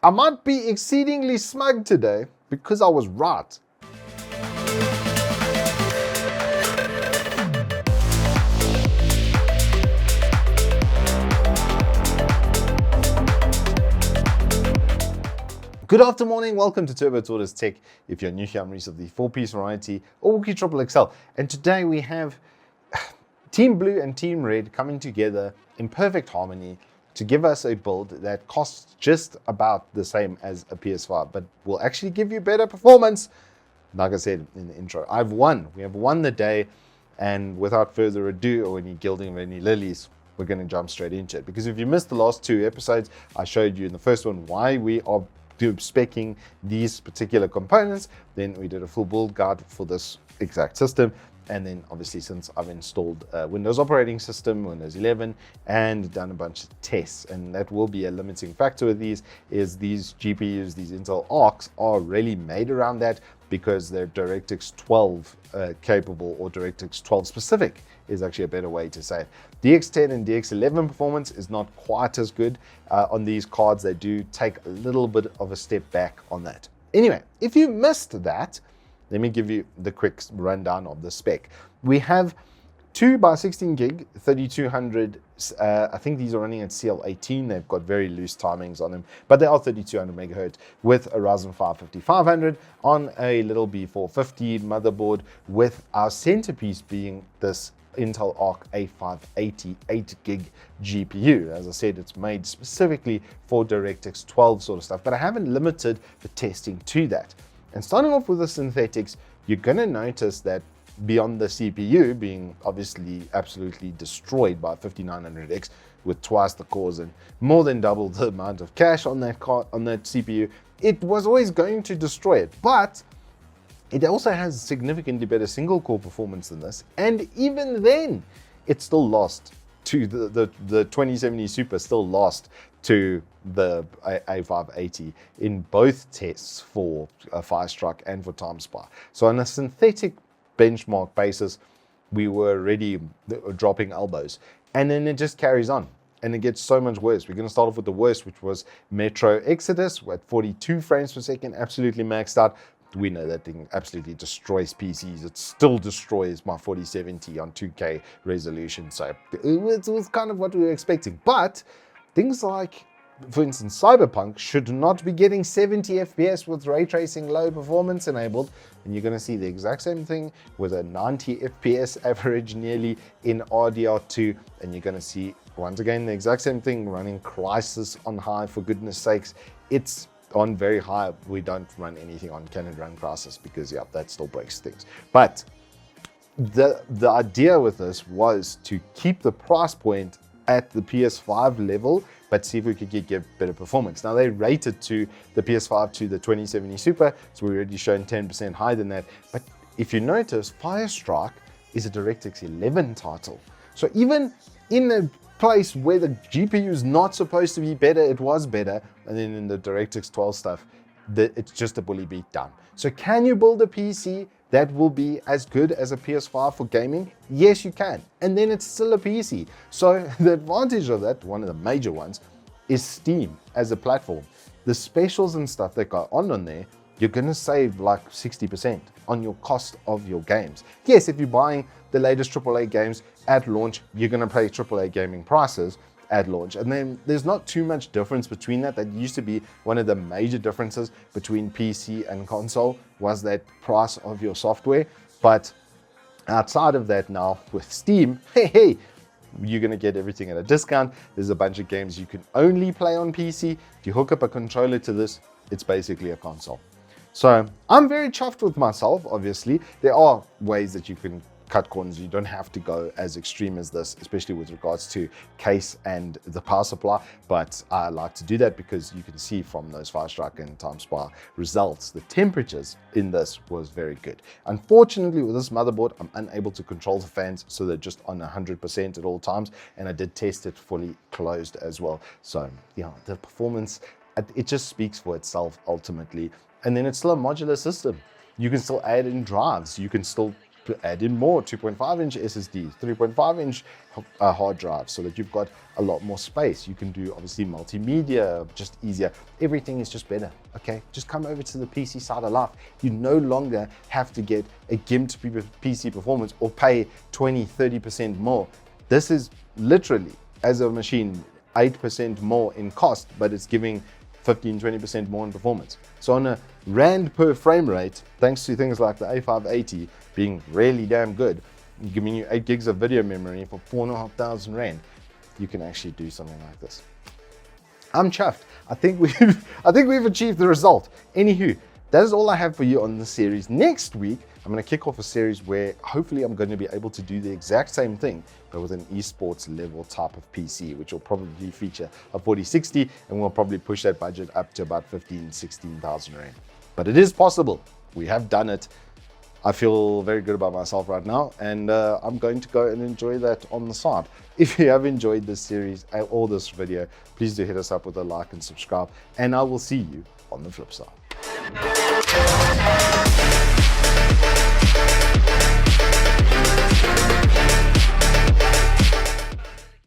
I might be exceedingly smug today because I was right. Good afternoon, welcome to Turbo Tech. If you're new here, I'm Reese of the 4-piece variety or Wookie Triple XL. And today we have Team Blue and Team Red coming together in perfect harmony to give us a build that costs just about the same as a PS5, but will actually give you better performance. Like I said in the intro, we have won the day, and without further ado or any gilding of any lilies, we're going to jump straight into it. Because if you missed the last two episodes, I showed you in the first one why we are specking these particular components. Then we did a full build guide for this exact system. And then obviously, since I've installed Windows operating system, Windows 11, and done a bunch of tests, and that will be a limiting factor with these, is these GPUs, these Intel Arcs, are really made around that because they're DirectX 12 capable, or DirectX 12 specific is actually a better way to say it. DX10 and DX11 performance is not quite as good on these cards. They do take a little bit of a step back on that. Anyway, if you missed that, let me give you the quick rundown of the spec. We have 2x16 gig, 3200. I think these are running at CL18. They've got very loose timings on them, but they are 3200 megahertz with a Ryzen 5 5500 on a little B450 motherboard, with our centerpiece being this Intel Arc A580 8 gig GPU. As I said, it's made specifically for DirectX 12 sort of stuff, but I haven't limited the testing to that. And starting off with the synthetics, you're going to notice that beyond the CPU being obviously absolutely destroyed by 5900X with twice the cores and more than double the amount of cache on that card, on that CPU, it was always going to destroy it. But it also has significantly better single core performance than this, and even then, it still lost to the 2070 Super, still lost to the A580 in both tests for Firestrike and for TimeSpy. So on a synthetic benchmark basis, we were already dropping elbows, and then it just carries on. And it gets so much worse. We're going to start off with the worst, which was Metro Exodus at 42 frames per second, absolutely maxed out. We know that thing absolutely destroys PCs. It still destroys my 4070 on 2K resolution. So it was kind of what we were expecting. But things like, for instance, Cyberpunk should not be getting 70 FPS with ray tracing low performance enabled. And you're going to see the exact same thing with a 90 FPS average nearly in RDR2. And you're going to see, once again, the exact same thing running Crysis on high, for goodness sakes. It's on very high. We don't run anything on Canon Run Crysis because, yeah, that still breaks things. But the idea with this was to keep the price point at the PS5 level, but see if we could get better performance. Now, they rated to the PS5 to the 2070 Super, so we're already showing 10% higher than that. But if you notice, Firestrike is a DirectX 11 title. So even in a place where the GPU is not supposed to be better, it was better. And then in the DirectX 12 stuff, it's just a bully beat down. So can you build a PC that will be as good as a PS5 for gaming? Yes, you can. And then it's still a PC. So the advantage of that, one of the major ones, is Steam as a platform. The specials and stuff that go on there, you're gonna save like 60% on your cost of your games. Yes, if you're buying the latest AAA games at launch, you're gonna pay AAA gaming prices at launch. And then there's not too much difference between that. That used to be one of the major differences between PC and console, was that price of your software. But outside of that now, with Steam, hey, you're gonna get everything at a discount. There's a bunch of games you can only play on PC. If you hook up a controller to this, it's basically a console. So I'm very chuffed with myself, obviously. There are ways that you can cut corners. You don't have to go as extreme as this, especially with regards to case and the power supply, but I like to do that because you can see from those Firestrike and TimeSpy results, the temperatures in this was very good. Unfortunately, with this motherboard, I'm unable to control the fans, so they're just on 100% at all times, and I did test it fully closed as well. So yeah, the performance, it just speaks for itself ultimately. And then it's still a modular system. You can still add in drives, you can still add in more 2.5-inch SSDs, 3.5-inch hard drives, so that you've got a lot more space. You can do obviously multimedia just easier. Everything is just better. Okay, just come over to the PC side of life. You no longer have to get a gimped PC performance or pay 20-30% more. This is literally, as a machine, 8% more in cost, but it's giving 15-20% more in performance. So on a rand per frame rate, thanks to things like the A580 being really damn good, giving you 8 gigs of video memory for 4,500 rand, you can actually do something like this. I'm chuffed. I think we've achieved the result. Anywho, that is all I have for you on this series. Next week, I'm going to kick off a series where hopefully I'm going to be able to do the exact same thing, but with an esports level type of PC, which will probably feature a 4060, and we'll probably push that budget up to about 16,000 rand. But it is possible. We have done it. I feel very good about myself right now, and I'm going to go and enjoy that on the side. If you have enjoyed this series or this video, please do hit us up with a like and subscribe, and I will see you on the flip side.